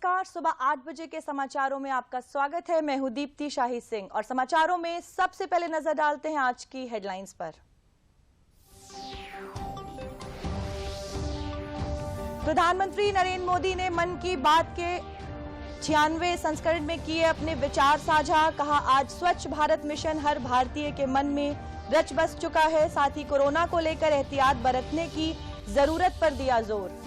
नमस्कार। सुबह 8 बजे के समाचारों में आपका स्वागत है। मैं हूं दीप्ति शाही सिंह और समाचारों में सबसे पहले नजर डालते हैं आज की हेडलाइंस पर। प्रधानमंत्री नरेंद्र मोदी ने मन की बात के 96वें संस्करण में किए अपने विचार साझा। कहा, आज स्वच्छ भारत मिशन हर भारतीय के मन में रच बस चुका है। साथ ही कोरोना को लेकर एहतियात बरतने की जरूरत पर दिया जोर।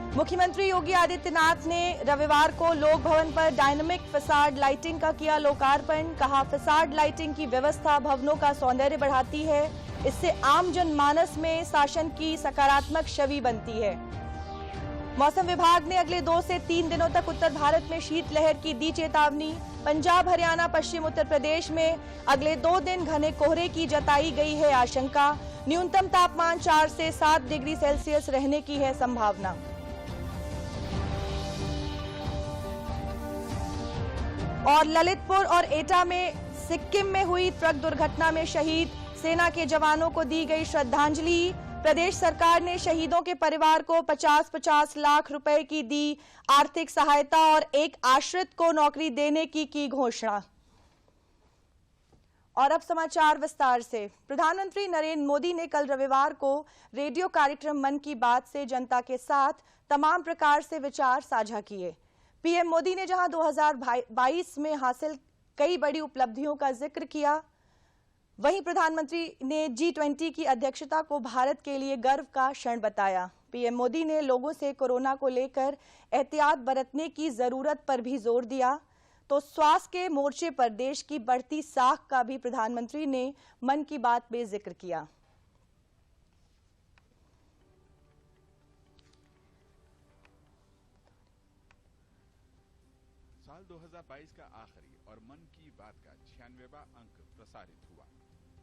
मुख्यमंत्री योगी आदित्यनाथ ने रविवार को लोक भवन पर डायनामिक फसाड लाइटिंग का किया लोकार्पण। कहा, फसाड लाइटिंग की व्यवस्था भवनों का सौंदर्य बढ़ाती है। इससे आम जनमानस में शासन की सकारात्मक छवि बनती है। मौसम विभाग ने अगले 2 से 3 दिनों तक उत्तर भारत में शीतलहर की दी चेतावनी। पंजाब, हरियाणा, पश्चिम उत्तर प्रदेश में अगले 2 दिन घने कोहरे की जताई गई है आशंका। न्यूनतम तापमान 4 से 7 डिग्री सेल्सियस रहने की है संभावना। और ललितपुर और एटा में सिक्किम में हुई ट्रक दुर्घटना में शहीद सेना के जवानों को दी गई श्रद्धांजलि। प्रदेश सरकार ने शहीदों के परिवार को 50-50 लाख रुपए की दी आर्थिक सहायता और एक आश्रित को नौकरी देने की घोषणा। और अब समाचार विस्तार से। प्रधानमंत्री नरेंद्र मोदी ने कल रविवार को रेडियो कार्यक्रम मन की बात से जनता के साथ तमाम प्रकार से विचार साझा किए। पीएम मोदी ने जहां 2022 में हासिल कई बड़ी उपलब्धियों का जिक्र किया, वहीं प्रधानमंत्री ने G20 की अध्यक्षता को भारत के लिए गर्व का क्षण बताया। पीएम मोदी ने लोगों से कोरोना को लेकर एहतियात बरतने की जरूरत पर भी जोर दिया। तो स्वास्थ्य के मोर्चे पर देश की बढ़ती साख का भी प्रधानमंत्री ने मन की बात में जिक्र किया। साल 2022 का आखिरी और मन की बात का 96वां अंक प्रसारित हुआ।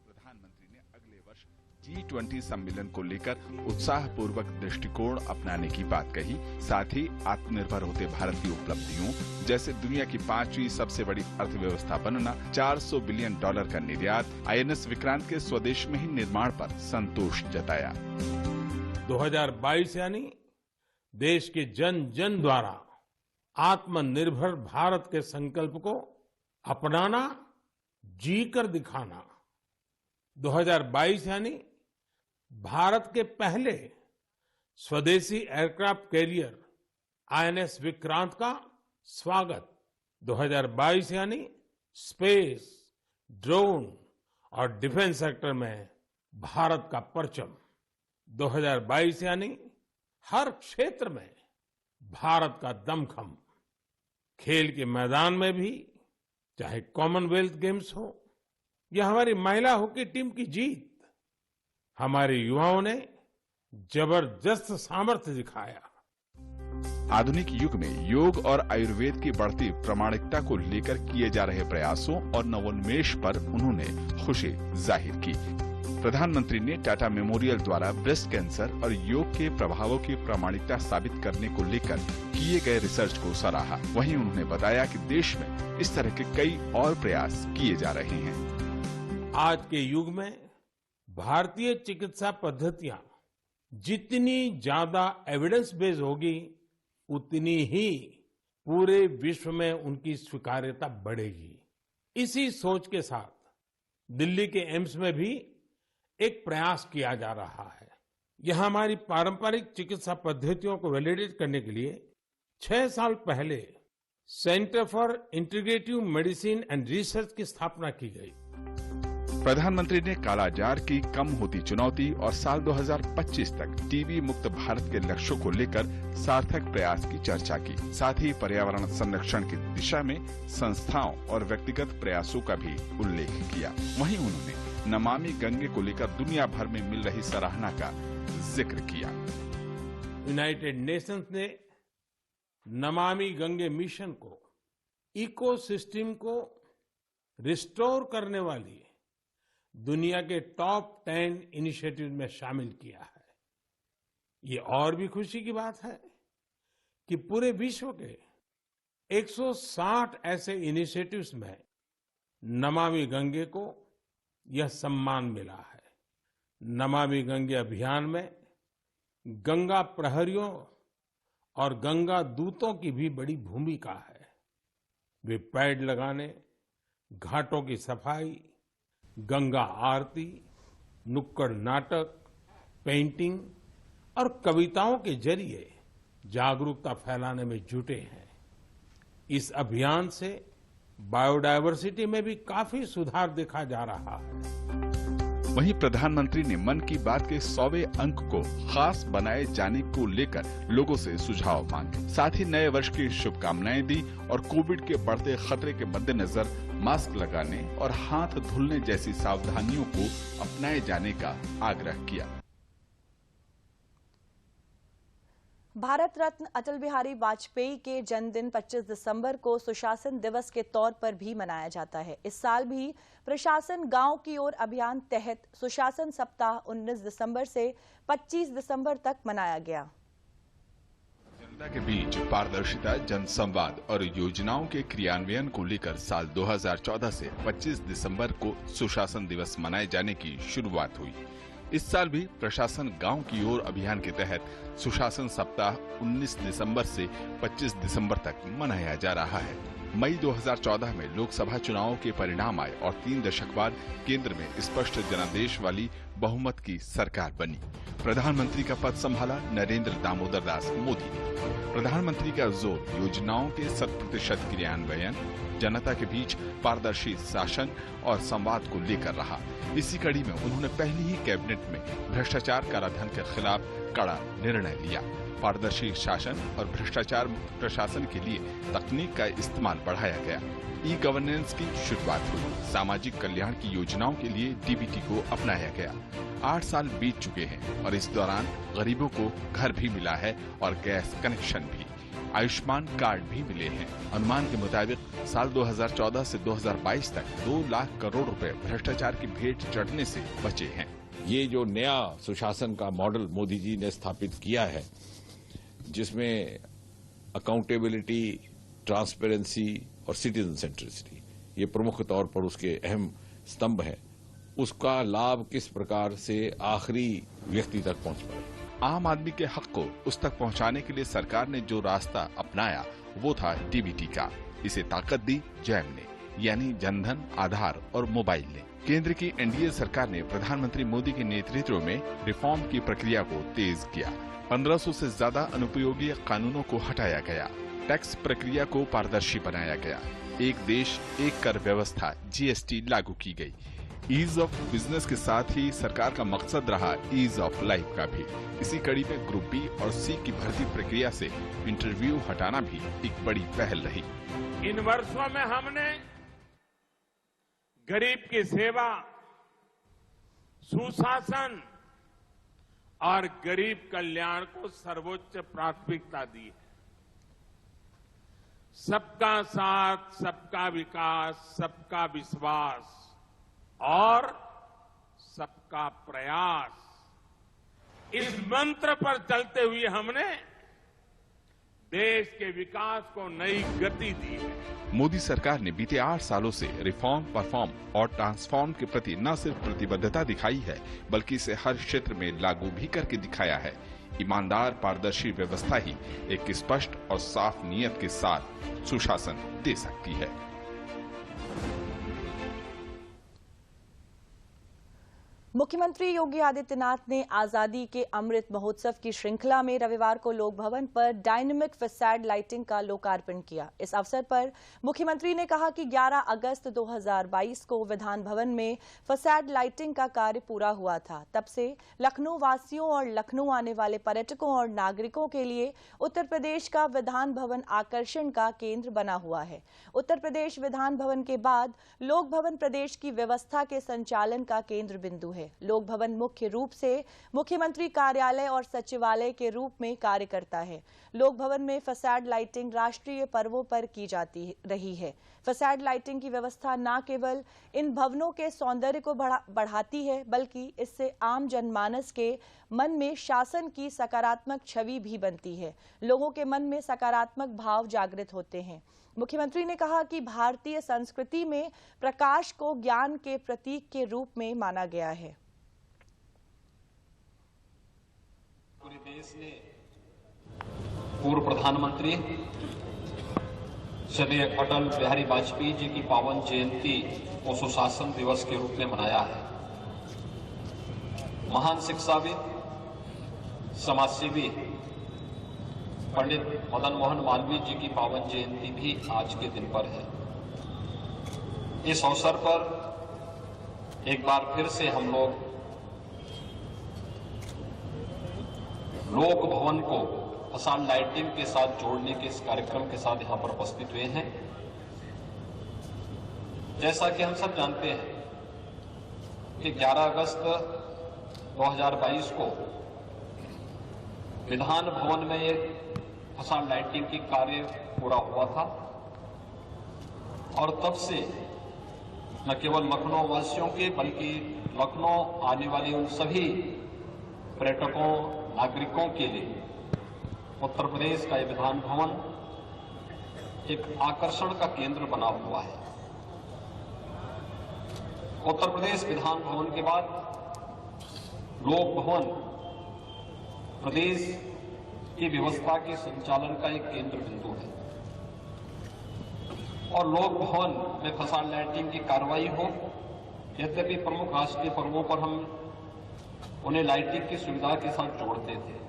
प्रधानमंत्री ने अगले वर्ष G20 सम्मेलन को लेकर उत्साहपूर्वक दृष्टिकोण अपनाने की बात कही। साथ ही आत्मनिर्भर होते भारत की उपलब्धियों जैसे दुनिया की 5वीं सबसे बड़ी अर्थव्यवस्था बनना, $400 बिलियन का निर्यात, INS विक्रांत के स्वदेश में ही निर्माण पर संतोष जताया। 2022 यानी देश के जन जन द्वारा आत्मनिर्भर भारत के संकल्प को अपनाना, जीकर दिखाना। 2022 यानी भारत के पहले स्वदेशी एयरक्राफ्ट कैरियर INS विक्रांत का स्वागत। 2022 यानी स्पेस, ड्रोन और डिफेंस सेक्टर में भारत का परचम। 2022 यानी हर क्षेत्र में भारत का दमखम। खेल के मैदान में भी, चाहे कॉमनवेल्थ गेम्स हो या हमारी महिला हॉकी टीम की जीत, हमारे युवाओं ने जबरदस्त सामर्थ्य दिखाया। आधुनिक युग में योग और आयुर्वेद की बढ़ती प्रामाणिकता को लेकर किए जा रहे प्रयासों और नवोन्मेष पर उन्होंने खुशी जाहिर की। प्रधानमंत्री ने टाटा मेमोरियल द्वारा ब्रेस्ट कैंसर और योग के प्रभावों की प्रामाणिकता साबित करने को लेकर किए गए रिसर्च को सराहा। वहीं उन्होंने बताया कि देश में इस तरह के कई और प्रयास किए जा रहे हैं। आज के युग में भारतीय चिकित्सा पद्धतियां जितनी ज्यादा एविडेंस बेस्ड होगी, उतनी ही पूरे विश्व में उनकी स्वीकार्यता बढ़ेगी। इसी सोच के साथ दिल्ली के एम्स में भी एक प्रयास किया जा रहा है। यहां हमारी पारंपरिक चिकित्सा पद्धतियों को वैलिडेट करने के लिए 6 साल पहले centre for integrative medicine and research की स्थापना की गई। प्रधानमंत्री ने कालाजार की कम होती चुनौती और साल 2025 तक टीबी मुक्त भारत के लक्ष्यों को लेकर सार्थक प्रयास की चर्चा की। साथ ही पर्यावरण संरक्षण की दिशा में संस्थाओं और व्यक्तिगत प्रयासों का भी उल्लेख किया। वहीं उन्होंने नमामि गंगे को लेकर दुनिया भर में मिल रही सराहना का जिक्र किया। यूनाइटेड नेशंस ने नमामि गंगे मिशन को इकोसिस्टम को रिस्टोर करने वाली दुनिया के टॉप 10 इनिशिएटिव में शामिल किया है। ये और भी खुशी की बात है कि पूरे विश्व के 160 ऐसे इनिशिएटिव्स में नमामि गंगे को यह सम्मान मिला है। नमामि गंगे अभियान में गंगा प्रहरियों और गंगा दूतों की भी बड़ी भूमिका है। वे पेड़ लगाने, घाटों की सफाई, गंगा आरती, नुक्कड़ नाटक, पेंटिंग और कविताओं के जरिए जागरूकता फैलाने में जुटे हैं। इस अभियान से बायोडायवर्सिटी में भी काफी सुधार देखा जा रहा है। वहीं प्रधानमंत्री ने मन की बात के 100वें अंक को खास बनाए जाने को लेकर लोगों से सुझाव मांगे। साथ ही नए वर्ष की शुभकामनाएं दी और कोविड के बढ़ते खतरे के मद्देनजर मास्क लगाने और हाथ धुलने जैसी सावधानियों को अपनाए जाने का आग्रह किया। भारत रत्न अटल बिहारी वाजपेयी के जन्मदिन 25 दिसंबर को सुशासन दिवस के तौर पर भी मनाया जाता है। इस साल भी प्रशासन गांव की ओर अभियान तहत सुशासन सप्ताह 19 दिसंबर से 25 दिसंबर तक मनाया गया। जनता के बीच पारदर्शिता, जनसंवाद और योजनाओं के क्रियान्वयन को लेकर साल 2014 से 25 दिसंबर को सुशासन दिवस मनाए जाने की शुरुआत हुई। इस साल भी प्रशासन गांव की ओर अभियान के तहत सुशासन सप्ताह 19 दिसंबर से 25 दिसंबर तक मनाया जा रहा है। मई 2014 में लोकसभा चुनावों के परिणाम आए और 3 दशक बाद केंद्र में स्पष्ट जनादेश वाली बहुमत की सरकार बनी। प्रधानमंत्री का पद संभाला नरेंद्र दामोदर दास मोदी ने। प्रधानमंत्री का जोर योजनाओं के 100% क्रियान्वयन, जनता के बीच पारदर्शी शासन और संवाद को लेकर रहा। इसी कड़ी में उन्होंने पहली ही कैबिनेट में भ्रष्टाचार कराधान के खिलाफ कड़ा निर्णय लिया। पारदर्शी शासन और भ्रष्टाचार मुक्त प्रशासन के लिए तकनीक का इस्तेमाल बढ़ाया गया। ई गवर्नेंस की शुरुआत हुई। सामाजिक कल्याण की योजनाओं के लिए डीबीटी को अपनाया गया। 8 साल बीत चुके हैं और इस दौरान गरीबों को घर भी मिला है और गैस कनेक्शन भी। आयुष्मान कार्ड भी मिले हैं। अनुमान के मुताबिक साल 2014 से 2022 तक 2 लाख करोड़ रुपए भ्रष्टाचार की भेंट चढ़ने से बचे हैं। ये जो नया सुशासन का मॉडल मोदी जी ने स्थापित किया है, जिसमें अकाउंटेबिलिटी, ट्रांसपेरेंसी और सिटीजन सेंट्रिसिटी ये प्रमुख तौर पर उसके अहम स्तंभ हैं, उसका लाभ किस प्रकार से आखिरी व्यक्ति तक पहुंच पाए। आम आदमी के हक को उस तक पहुंचाने के लिए सरकार ने जो रास्ता अपनाया वो था डीबीटी का। इसे ताकत दी जैम ने, यानी जनधन, आधार और मोबाइल ने। केंद्र की एनडीए सरकार ने प्रधानमंत्री मोदी के नेतृत्व में रिफॉर्म की प्रक्रिया को तेज किया। 1500 से ज्यादा अनुपयोगी कानूनों को हटाया गया। टैक्स प्रक्रिया को पारदर्शी बनाया गया। एक देश एक कर व्यवस्था जीएसटी लागू की गई। ईज ऑफ बिजनेस के साथ ही सरकार का मकसद रहा ईज ऑफ लाइफ का भी। इसी कड़ी में ग्रुप बी और सी की भर्ती प्रक्रिया से इंटरव्यू हटाना भी एक बड़ी पहल रही। इन वर्षों में हमने गरीब की सेवा, सुशासन और गरीब कल्याण को सर्वोच्च प्राथमिकता दी है। सबका साथ, सबका विकास, सबका विश्वास और सबका प्रयास, इस मंत्र पर चलते हुए हमने देश के विकास को नई गति दी है। मोदी सरकार ने बीते 8 सालों से रिफॉर्म, परफॉर्म और ट्रांसफॉर्म के प्रति न सिर्फ प्रतिबद्धता दिखाई है, बल्कि इसे हर क्षेत्र में लागू भी करके दिखाया है। ईमानदार, पारदर्शी व्यवस्था ही एक स्पष्ट और साफ नीयत के साथ सुशासन दे सकती है। मुख्यमंत्री योगी आदित्यनाथ ने आजादी के अमृत महोत्सव की श्रृंखला में रविवार को लोक भवन पर डायनेमिक फसाड लाइटिंग का लोकार्पण किया। इस अवसर पर मुख्यमंत्री ने कहा कि 11 अगस्त 2022 को विधान भवन में फसाड लाइटिंग का कार्य पूरा हुआ था। तब से लखनऊ वासियों और लखनऊ आने वाले पर्यटकों और नागरिकों के लिए उत्तर प्रदेश का विधान भवन आकर्षण का केंद्र बना हुआ है। उत्तर प्रदेश विधान भवन के बाद लोक भवन प्रदेश की व्यवस्था के संचालन का केंद्र बिंदु है। लोक भवन मुख्य रूप से मुख्यमंत्री कार्यालय और सचिवालय के रूप में कार्य करता है। लोक भवन में फसाड लाइटिंग राष्ट्रीय पर्वों पर की जाती रही है। फसाड लाइटिंग की व्यवस्था न केवल इन भवनों के सौंदर्य को बढ़ाती है, बल्कि इससे आम जनमानस के मन में शासन की सकारात्मक छवि भी बनती है। लोगों के मन में सकारात्मक भाव जागृत होते हैं। मुख्यमंत्री ने कहा कि भारतीय संस्कृति में प्रकाश को ज्ञान के प्रतीक के रूप में माना गया है। पूरे देश ने पूर्व प्रधानमंत्री श्री अटल बिहारी वाजपेयी जी की पावन जयंती को सुशासन दिवस के रूप में मनाया है। महान शिक्षाविद, समाजसेवी पंडित मदन मोहन मालवीय जी की पावन जयंती भी आज के दिन पर है। इस अवसर पर एक बार फिर से हम लोग लोक भवन को फसाड लाइटिंग के साथ जोड़ने के इस कार्यक्रम के साथ यहां पर उपस्थित हुए हैं। जैसा कि हम सब जानते हैं कि 11 अगस्त 2022 को विधान भवन में एक फसाड लाइटिंग की कार्य पूरा हुआ था और तब से न केवल लखनऊ वासियों के बल्कि लखनऊ आने वाले उन सभी पर्यटकों, नागरिकों के लिए उत्तर प्रदेश का ये विधान भवन एक आकर्षण का केंद्र बना हुआ है। उत्तर प्रदेश विधान भवन के बाद लोक भवन प्रदेश की व्यवस्था के संचालन का एक केंद्र बिंदु है और लोक भवन में फसाड लाइटिंग की कार्रवाई हो, यद्यपि प्रमुख राष्ट्रीय पर्वों पर हम उन्हें लाइटिंग की सुविधा के साथ जोड़ते थे।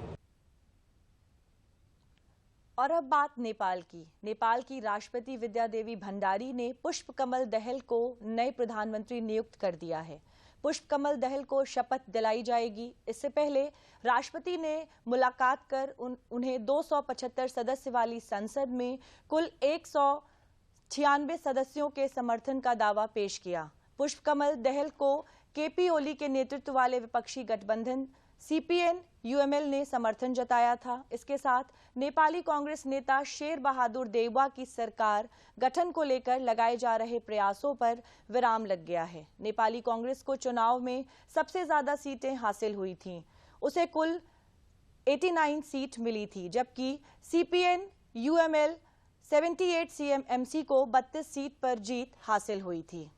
और अब बात नेपाल की। नेपाल की राष्ट्रपति विद्या देवी भंडारी ने पुष्प कमल दहल को नए प्रधानमंत्री नियुक्त कर दिया है। पुष्प कमल दहल को शपथ दिलाई जाएगी। इससे पहले राष्ट्रपति ने मुलाकात कर उन्हें 275 सदस्य वाली संसद में कुल 196 सदस्यों के समर्थन का दावा पेश किया। पुष्प कमल दहल को केपी ओली के नेतृत्व वाले विपक्षी गठबंधन सीपीएन यूएमएल ने समर्थन जताया था। इसके साथ नेपाली कांग्रेस नेता शेर बहादुर देउवा की सरकार गठन को लेकर लगाए जा रहे प्रयासों पर विराम लग गया है। नेपाली कांग्रेस को चुनाव में सबसे ज्यादा सीटें हासिल हुई थीं। उसे कुल 89 सीट मिली थी, जबकि सीपीएन यूएमएल 78 सीएमएमसी को 32 सीट पर जीत हासिल हुई थी।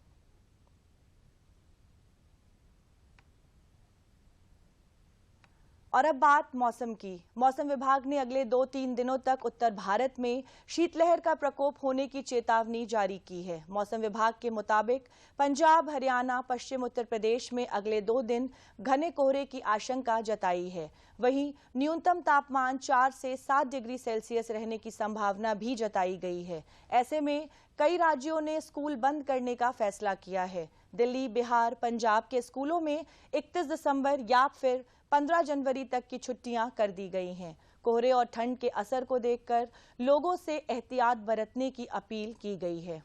और अब बात मौसम की। मौसम विभाग ने अगले 2-3 दिनों तक उत्तर भारत में शीतलहर का प्रकोप होने की चेतावनी जारी की है। मौसम विभाग के मुताबिक पंजाब, हरियाणा, पश्चिम उत्तर प्रदेश में अगले 2 दिन घने कोहरे की आशंका जताई है। वहीं न्यूनतम तापमान 4 से 7 डिग्री सेल्सियस रहने की संभावना भी जताई गई है। ऐसे में कई राज्यों ने स्कूल बंद करने का फैसला किया है। दिल्ली, बिहार, पंजाब के स्कूलों में 31 दिसंबर या फिर 15 जनवरी तक की छुट्टियां कर दी गई हैं। कोहरे और ठंड के असर को देखकर लोगों से एहतियात बरतने की अपील की गई है।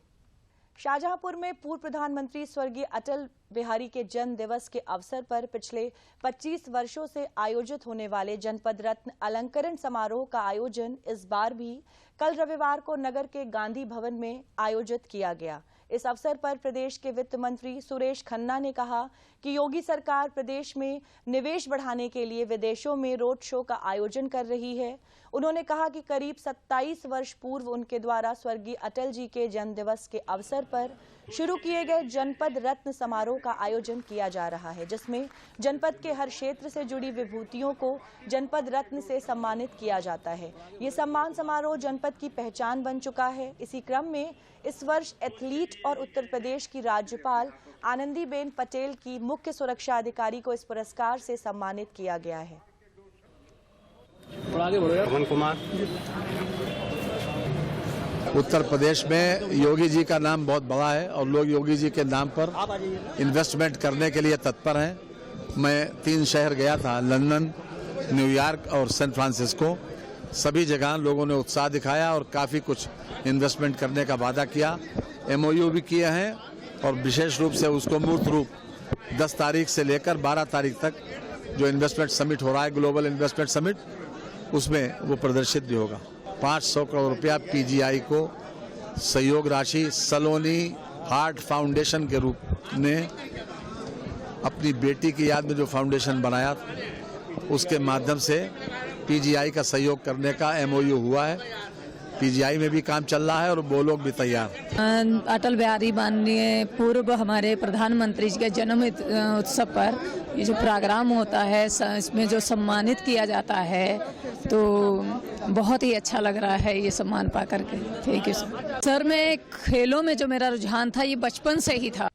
शाहजहांपुर में पूर्व प्रधानमंत्री स्वर्गीय अटल बिहारी के जन्म दिवस के अवसर पर पिछले 25 वर्षों से आयोजित होने वाले जनपद रत्न अलंकरण समारोह का आयोजन इस बार भी कल रविवार को नगर के गांधी भवन में आयोजित किया गया। इस अवसर पर प्रदेश के वित्त मंत्री सुरेश खन्ना ने कहा कि योगी सरकार प्रदेश में निवेश बढ़ाने के लिए विदेशों में रोड शो का आयोजन कर रही है। उन्होंने कहा कि करीब 27 वर्ष पूर्व उनके द्वारा स्वर्गीय अटल जी के जन्म दिवस के अवसर पर शुरू किए गए जनपद रत्न समारोह का आयोजन किया जा रहा है, जिसमें जनपद के हर क्षेत्र से जुड़ी विभूतियों को जनपद रत्न से सम्मानित किया जाता है। ये सम्मान समारोह जनपद की पहचान बन चुका है। इसी क्रम में इस वर्ष एथलीट और उत्तर प्रदेश की राज्यपाल आनंदीबेन पटेल की मुख्य सुरक्षा अधिकारी को इस पुरस्कार से सम्मानित किया गया है। पवन कुमार। उत्तर प्रदेश में योगी जी का नाम बहुत बड़ा है और लोग योगी जी के नाम पर इन्वेस्टमेंट करने के लिए तत्पर हैं। मैं 3 शहर गया था, लंदन, न्यूयॉर्क और सैन फ्रांसिस्को। सभी जगह लोगों ने उत्साह दिखाया और काफ़ी कुछ इन्वेस्टमेंट करने का वादा किया। एमओयू भी किए हैं और विशेष रूप से उसको मूर्त रूप 10 तारीख से लेकर 12 तारीख तक जो इन्वेस्टमेंट समिट हो रहा है, ग्लोबल इन्वेस्टमेंट समिट, उसमें वो प्रदर्शित भी होगा। 500 करोड़ रुपया पीजीआई को सहयोग राशि सलोनी हार्ट फाउंडेशन के रूप में अपनी बेटी की याद में जो फाउंडेशन बनाया उसके माध्यम से पीजीआई का सहयोग करने का एमओयू हुआ है। पीजीआई में भी काम चल रहा है और वो लोग भी तैयार। अटल बिहारी माननीय पूर्व हमारे प्रधानमंत्री जी के जन्म उत्सव पर ये जो प्रोग्राम होता है, इसमें जो सम्मानित किया जाता है, तो बहुत ही अच्छा लग रहा है ये सम्मान पा करके। Thank you sir. मैं खेलों में जो मेरा रुझान था ये बचपन से ही था।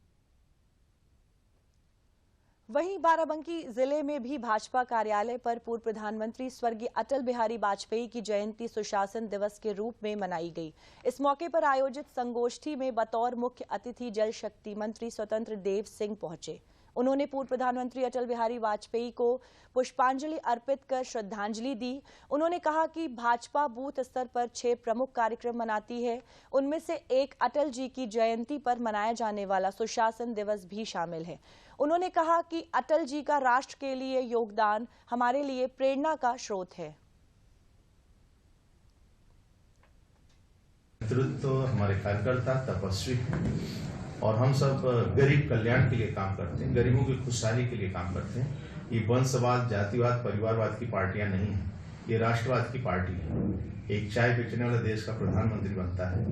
वहीं बाराबंकी जिले में भी भाजपा कार्यालय पर पूर्व प्रधानमंत्री स्वर्गीय अटल बिहारी वाजपेयी की जयंती सुशासन दिवस के रूप में मनाई गई। इस मौके पर आयोजित संगोष्ठी में बतौर मुख्य अतिथि जल शक्ति मंत्री स्वतंत्र देव सिंह पहुंचे। उन्होंने पूर्व प्रधानमंत्री अटल बिहारी वाजपेयी को पुष्पांजलि अर्पित कर श्रद्धांजलि दी। उन्होंने कहा कि भाजपा बूथ स्तर पर 6 प्रमुख कार्यक्रम मनाती है, उनमें से एक अटल जी की जयंती पर मनाया जाने वाला सुशासन दिवस भी शामिल है। उन्होंने कहा कि अटल जी का राष्ट्र के लिए योगदान हमारे लिए प्रेरणा का स्रोत है। नेतृत्व हमारे कार्यकर्ता तपस्वी और हम सब गरीब कल्याण के लिए काम करते हैं, गरीबों की खुशहाली के लिए काम करते हैं। ये वंशवाद, जातिवाद, परिवारवाद की पार्टियां नहीं है, ये राष्ट्रवाद की पार्टी है। एक चाय बेचने वाला देश का प्रधानमंत्री बनता है।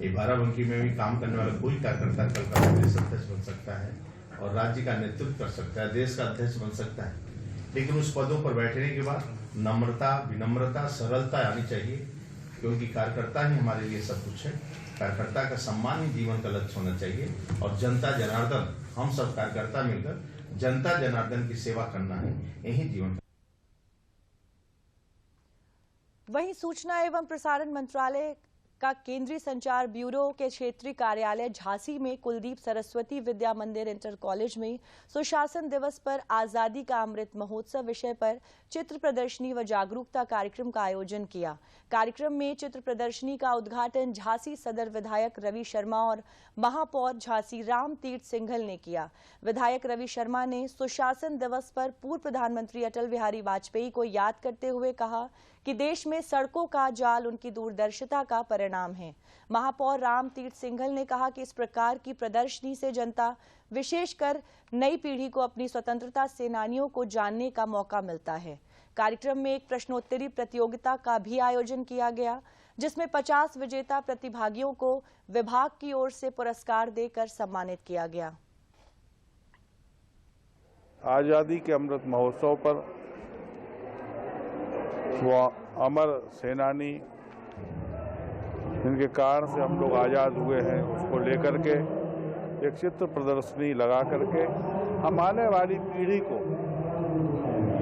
ये बाराबंकी में भी काम करने वाला कोई कार्यकर्ता कल का प्रदेश अध्यक्ष बन सकता है और राज्य का नेतृत्व कर सकता है, देश का अध्यक्ष बन सकता है। लेकिन उस पदों पर बैठने के बाद नम्रता, विनम्रता, सरलता आनी चाहिए, क्योंकि कार्यकर्ता ही हमारे लिए सब कुछ है। कार्यकर्ता का सम्मान ही जीवन का लक्ष्य होना चाहिए और जनता जनार्दन, हम सब कार्यकर्ता मिलकर जनता जनार्दन की सेवा करना है, यही जीवन। वहीं सूचना एवं प्रसारण मंत्रालय का केंद्रीय संचार ब्यूरो के क्षेत्रीय कार्यालय झांसी में कुलदीप सरस्वती विद्या मंदिर इंटर कॉलेज में सुशासन दिवस पर आजादी का अमृत महोत्सव विषय पर चित्र प्रदर्शनी व जागरूकता कार्यक्रम का आयोजन किया। कार्यक्रम में चित्र प्रदर्शनी का उद्घाटन झांसी सदर विधायक रवि शर्मा और महापौर झांसी राम तीर्थ सिंघल ने किया। विधायक रवि शर्मा ने सुशासन दिवस पर पूर्व प्रधानमंत्री अटल बिहारी वाजपेयी को याद करते हुए कहा कि देश में सड़कों का जाल उनकी दूरदर्शिता का परिणाम है। महापौर राम तीर्थ सिंघल ने कहा कि इस प्रकार की प्रदर्शनी से जनता, विशेषकर नई पीढ़ी को अपनी स्वतंत्रता सेनानियों को जानने का मौका मिलता है। कार्यक्रम में एक प्रश्नोत्तरी प्रतियोगिता का भी आयोजन किया गया, जिसमें 50 विजेता प्रतिभागियों को विभाग की ओर से पुरस्कार देकर सम्मानित किया गया। आजादी के अमृत महोत्सव पर वो अमर सेनानी जिनके कारण से हम लोग आज़ाद हुए हैं, उसको लेकर के एक चित्र प्रदर्शनी लगा करके हम आने वाली पीढ़ी को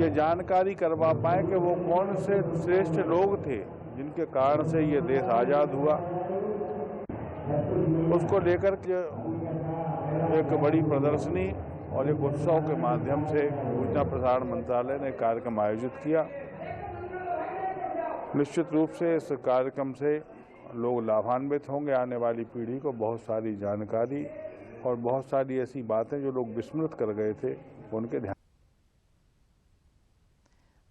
ये जानकारी करवा पाए कि वो कौन से श्रेष्ठ लोग थे जिनके कारण से ये देश आज़ाद हुआ। उसको लेकर के एक बड़ी प्रदर्शनी और एक उत्सव के माध्यम से सूचना प्रसारण मंत्रालय ने कार्यक्रम आयोजित किया। निश्चित रूप से इस कार्यक्रम से लोग लाभान्वित होंगे। आने वाली पीढ़ी को बहुत सारी जानकारी और बहुत सारी ऐसी बातें जो लोग विस्मृत कर गए थे उनके ध्यान।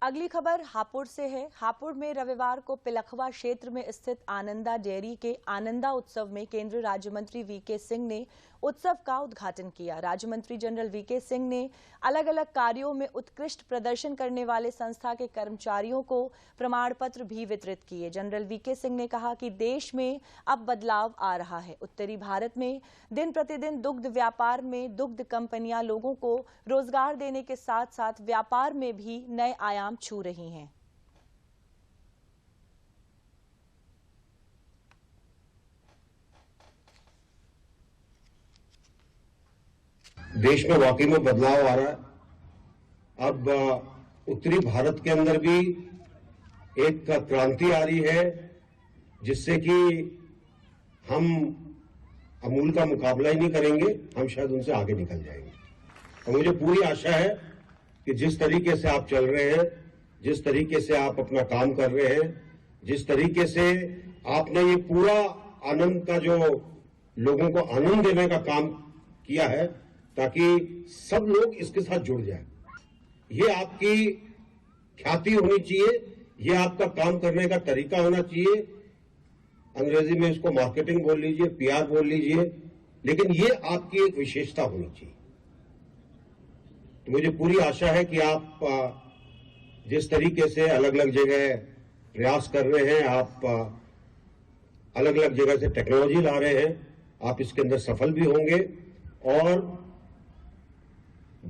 अगली खबर हापुड़ से है। हापुड़ में रविवार को पिलखवा क्षेत्र में स्थित आनंदा डेयरी के आनंदा उत्सव में केंद्रीय राज्य मंत्री वीके सिंह ने उत्सव का उद्घाटन किया। राज्य मंत्री जनरल वीके सिंह ने अलग अलग कार्यों में उत्कृष्ट प्रदर्शन करने वाले संस्था के कर्मचारियों को प्रमाण पत्र भी वितरित किए। जनरल वीके सिंह ने कहा कि देश में अब बदलाव आ रहा है। उत्तरी भारत में दिन प्रतिदिन दुग्ध व्यापार में दुग्ध कंपनियां लोगों को रोजगार देने के साथ साथ व्यापार में भी नए आयाम छू रही हैं। देश में वाकई में बदलाव आ रहा है। अब उत्तरी भारत के अंदर भी एक क्रांति आ रही है, जिससे कि हम अमूल का मुकाबला ही नहीं करेंगे, हम शायद उनसे आगे निकल जाएंगे। और मुझे पूरी आशा है कि जिस तरीके से आप चल रहे हैं, जिस तरीके से आप अपना काम कर रहे हैं, जिस तरीके से आपने ये पूरा आनंद का जो लोगों को आनंद देने का काम किया है, ताकि सब लोग इसके साथ जुड़ जाएं। ये आपकी ख्याति होनी चाहिए, ये आपका काम करने का तरीका होना चाहिए। अंग्रेजी में इसको मार्केटिंग बोल लीजिए, पीआर बोल लीजिए, लेकिन ये आपकी एक विशेषता होनी चाहिए। तो मुझे पूरी आशा है कि आप जिस तरीके से अलग अलग जगह प्रयास कर रहे हैं, आप अलग अलग जगह से टेक्नोलॉजी ला रहे हैं, आप इसके अंदर सफल भी होंगे और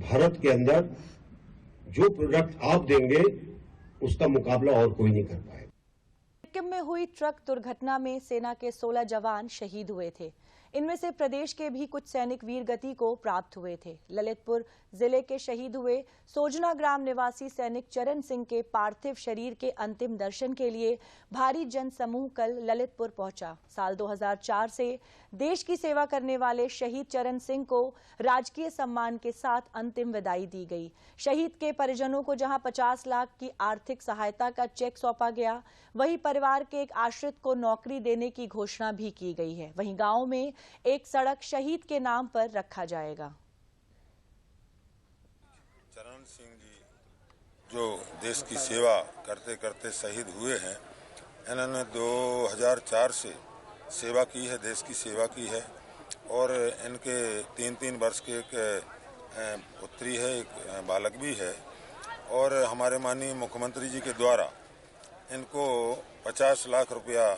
भारत के अंदर जो प्रोडक्ट आप देंगे उसका मुकाबला और कोई नहीं कर पाएगा। सिक्किम में हुई ट्रक दुर्घटना में सेना के 16 जवान शहीद हुए थे। इनमें से प्रदेश के भी कुछ सैनिक वीर गति को प्राप्त हुए थे। ललितपुर जिले के शहीद हुए सोजना ग्राम निवासी सैनिक चरण सिंह के पार्थिव शरीर के अंतिम दर्शन के लिए भारी जन समूह कल ललितपुर पहुंचा। साल 2004 से देश की सेवा करने वाले शहीद चरण सिंह को राजकीय सम्मान के साथ अंतिम विदाई दी गई। शहीद के परिजनों को जहां 50 लाख की आर्थिक सहायता का चेक सौंपा गया, वहीं परिवार के एक आश्रित को नौकरी देने की घोषणा भी की गई है। वहीं गांव में एक सड़क शहीद के नाम पर रखा जाएगा। चरण सिंह जी जो देश की सेवा करते करते शहीद हुए हैं, इन्होंने 2004 से सेवा की है, देश की सेवा की है और इनके 3-3 वर्ष के एक पुत्री है, एक बालक भी है और हमारे माननीय मुख्यमंत्री जी के द्वारा इनको 50 लाख रुपया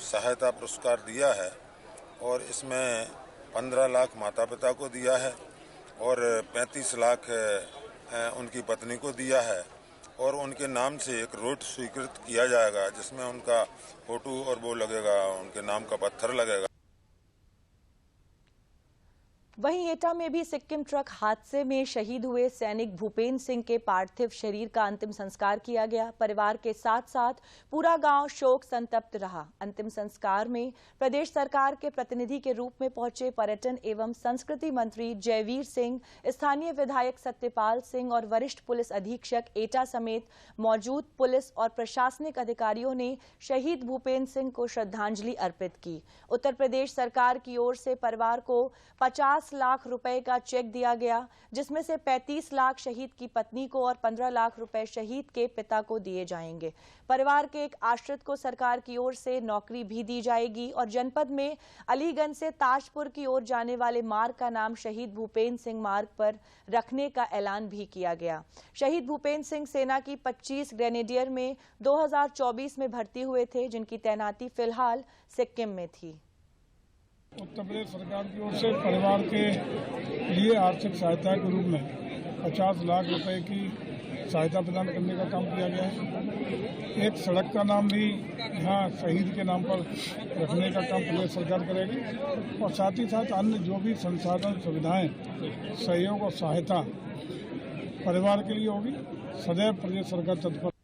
सहायता पुरस्कार दिया है और इसमें 15 लाख माता पिता को दिया है और 35 लाख उनकी पत्नी को दिया है और उनके नाम से एक रोड स्वीकृत किया जाएगा जिसमें उनका फोटो और वो लगेगा, उनके नाम का पत्थर लगेगा। वहीं एटा में भी सिक्किम ट्रक हादसे में शहीद हुए सैनिक भूपेंद्र सिंह के पार्थिव शरीर का अंतिम संस्कार किया गया। परिवार के साथ साथ पूरा गांव शोक संतप्त रहा। अंतिम संस्कार में प्रदेश सरकार के प्रतिनिधि के रूप में पहुंचे पर्यटन एवं संस्कृति मंत्री जयवीर सिंह, स्थानीय विधायक सत्यपाल सिंह और वरिष्ठ पुलिस अधीक्षक एटा समेत मौजूद पुलिस और प्रशासनिक अधिकारियों ने शहीद भूपेंद्र सिंह को श्रद्धांजलि अर्पित की। उत्तर प्रदेश सरकार की ओर से परिवार को 50 लाख रुपए का चेक दिया गया, जिसमें से 35 लाख शहीद की पत्नी को और 15 लाख रुपए शहीद के पिता को दिए जाएंगे। परिवार के एक आश्रित को सरकार की ओर से नौकरी भी दी जाएगी और जनपद में अलीगंज से ताजपुर की ओर जाने वाले मार्ग का नाम शहीद भूपेंद्र सिंह मार्ग पर रखने का ऐलान भी किया गया। शहीद भूपेंद्र सिंह सेना की 25 ग्रेनेडियर में 2024 में भर्ती हुए थे, जिनकी तैनाती फिलहाल सिक्किम में थी। उत्तर प्रदेश सरकार की ओर से परिवार के लिए आर्थिक सहायता के रूप में 50 लाख रुपए की सहायता प्रदान करने का काम किया गया है। एक सड़क का नाम भी यहाँ शहीद के नाम पर रखने का काम प्रदेश सरकार करेगी और साथ ही साथ अन्य जो भी संसाधन सुविधाएं, सहयोग और सहायता परिवार के लिए होगी, सदैव प्रदेश सरकार तत्पर।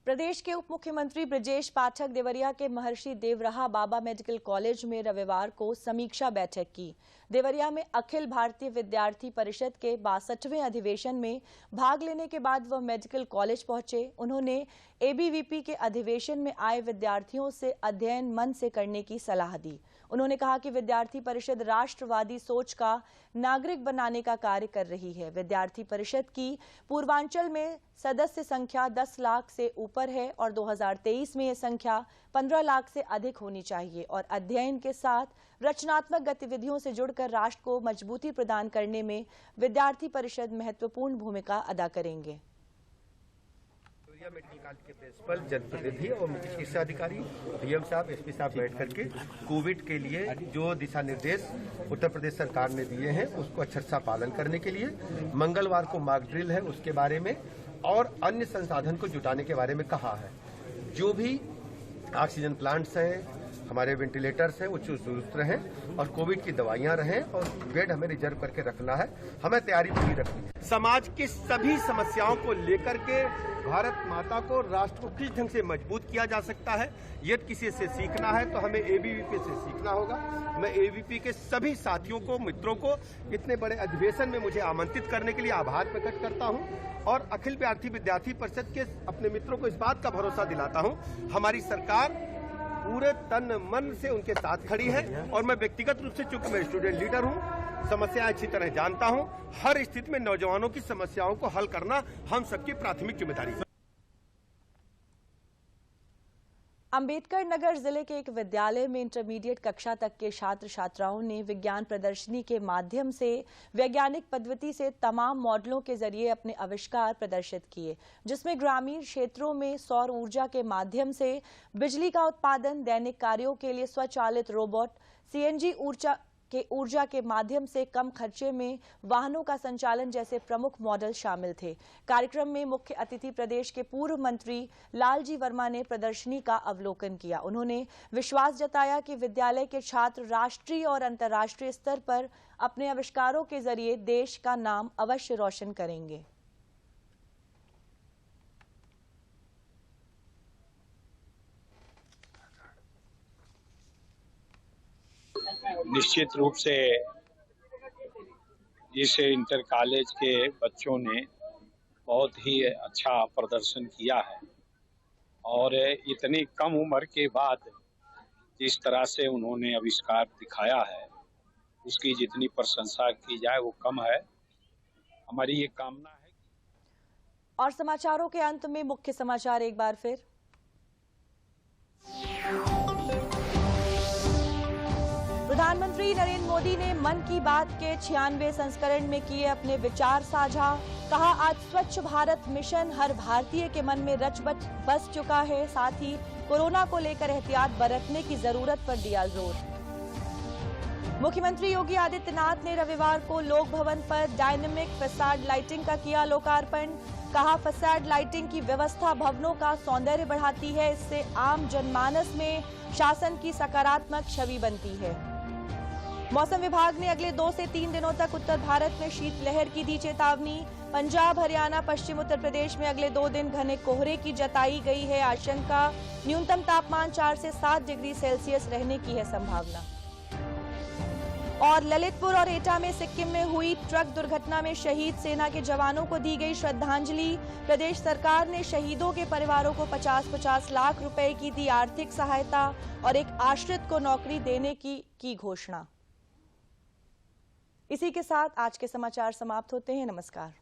प्रदेश के उप मुख्यमंत्री ब्रजेश पाठक देवरिया के महर्षि देवराहा बाबा मेडिकल कॉलेज में रविवार को समीक्षा बैठक की। देवरिया में अखिल भारतीय विद्यार्थी परिषद के 62वें अधिवेशन में भाग लेने के बाद वह मेडिकल कॉलेज पहुंचे। उन्होंने एबीवीपी के अधिवेशन में आए विद्यार्थियों से अध्ययन मन से करने की सलाह दी। उन्होंने कहा कि विद्यार्थी परिषद राष्ट्रवादी सोच का नागरिक बनाने का कार्य कर रही है। विद्यार्थी परिषद की पूर्वांचल में सदस्य संख्या 10 लाख से ऊपर है और 2023 में यह संख्या 15 लाख से अधिक होनी चाहिए और अध्ययन के साथ रचनात्मक गतिविधियों से जुड़कर राष्ट्र को मजबूती प्रदान करने में विद्यार्थी परिषद महत्वपूर्ण भूमिका अदा करेंगे। मेडिकल कॉलेज के प्रिंसिपल, जनप्रतिनिधि और मुख्य चिकित्सा अधिकारी, डीएम साहब, एसपी साहब बैठ करके कोविड के लिए जो दिशा निर्देश उत्तर प्रदेश सरकार ने दिए हैं उसको अक्षरशः पालन करने के लिए मंगलवार को मॉक ड्रिल है उसके बारे में और अन्य संसाधन को जुटाने के बारे में कहा है। जो भी ऑक्सीजन प्लांट्स हैं, हमारे वेंटिलेटर्स हैं, वो दुरुस्त रहें और कोविड की दवाइयां रहें और बेड हमें रिजर्व करके रखना है। हमें तैयारी पूरी रखनी है। समाज की सभी समस्याओं को लेकर के भारत माता को, राष्ट्र को किस ढंग से मजबूत किया जा सकता है, यदि किसी से सीखना है तो हमें एबीवीपी से सीखना होगा। मैं एबीवीपी के सभी साथियों को, मित्रों को इतने बड़े अधिवेशन में मुझे आमंत्रित करने के लिए आभार प्रकट करता हूं और अखिल भारतीय विद्यार्थी परिषद के अपने मित्रों को इस बात का भरोसा दिलाता हूं, हमारी सरकार पूरे तन मन से उनके साथ खड़ी है और मैं व्यक्तिगत रूप से, चूंकि मैं स्टूडेंट लीडर हूं, समस्याएं अच्छी तरह जानता हूं, हर स्थिति में नौजवानों की समस्याओं को हल करना हम सबकी प्राथमिक जिम्मेदारी है। अंबेडकर नगर जिले के एक विद्यालय में इंटरमीडिएट कक्षा तक के छात्र छात्राओं ने विज्ञान प्रदर्शनी के माध्यम से वैज्ञानिक पद्धति से तमाम मॉडलों के जरिए अपने आविष्कार प्रदर्शित किए, जिसमें ग्रामीण क्षेत्रों में सौर ऊर्जा के माध्यम से बिजली का उत्पादन, दैनिक कार्यों के लिए स्वचालित रोबोट, सीएनजी ऊर्जा के माध्यम से कम खर्चे में वाहनों का संचालन जैसे प्रमुख मॉडल शामिल थे। कार्यक्रम में मुख्य अतिथि प्रदेश के पूर्व मंत्री लालजी वर्मा ने प्रदर्शनी का अवलोकन किया। उन्होंने विश्वास जताया कि विद्यालय के छात्र राष्ट्रीय और अंतर्राष्ट्रीय स्तर पर अपने आविष्कारों के जरिए देश का नाम अवश्य रोशन करेंगे। निश्चित रूप से इस इंटर कॉलेज के बच्चों ने बहुत ही अच्छा प्रदर्शन किया है और इतनी कम उम्र के बाद जिस तरह से उन्होंने आविष्कार दिखाया है उसकी जितनी प्रशंसा की जाए वो कम है। हमारी ये कामना है। और समाचारों के अंत में मुख्य समाचार एक बार फिर। प्रधानमंत्री नरेंद्र मोदी ने मन की बात के 96वें संस्करण में किए अपने विचार साझा। कहा, आज स्वच्छ भारत मिशन हर भारतीय के मन में रच बस चुका है। साथ ही कोरोना को लेकर एहतियात बरतने की जरूरत पर दिया जोर। मुख्यमंत्री योगी आदित्यनाथ ने रविवार को लोक भवन पर डायनेमिक फसाड लाइटिंग का किया लोकार्पण। कहा, फसाड लाइटिंग की व्यवस्था भवनों का सौंदर्य बढ़ाती है, इससे आम जनमानस में शासन की सकारात्मक छवि बनती है। मौसम विभाग ने अगले 2 से 3 दिनों तक उत्तर भारत में शीतलहर की दी चेतावनी। पंजाब, हरियाणा, पश्चिम उत्तर प्रदेश में अगले 2 दिन घने कोहरे की जताई गई है आशंका। न्यूनतम तापमान 4 से 7 डिग्री सेल्सियस रहने की है संभावना। और ललितपुर और एटा में सिक्किम में हुई ट्रक दुर्घटना में शहीद सेना के जवानों को दी गई श्रद्धांजलि। प्रदेश सरकार ने शहीदों के परिवारों को 50-50 लाख रुपए की दी आर्थिक सहायता और एक आश्रित को नौकरी देने की घोषणा। इसी के साथ आज के समाचार समाप्त होते हैं। नमस्कार।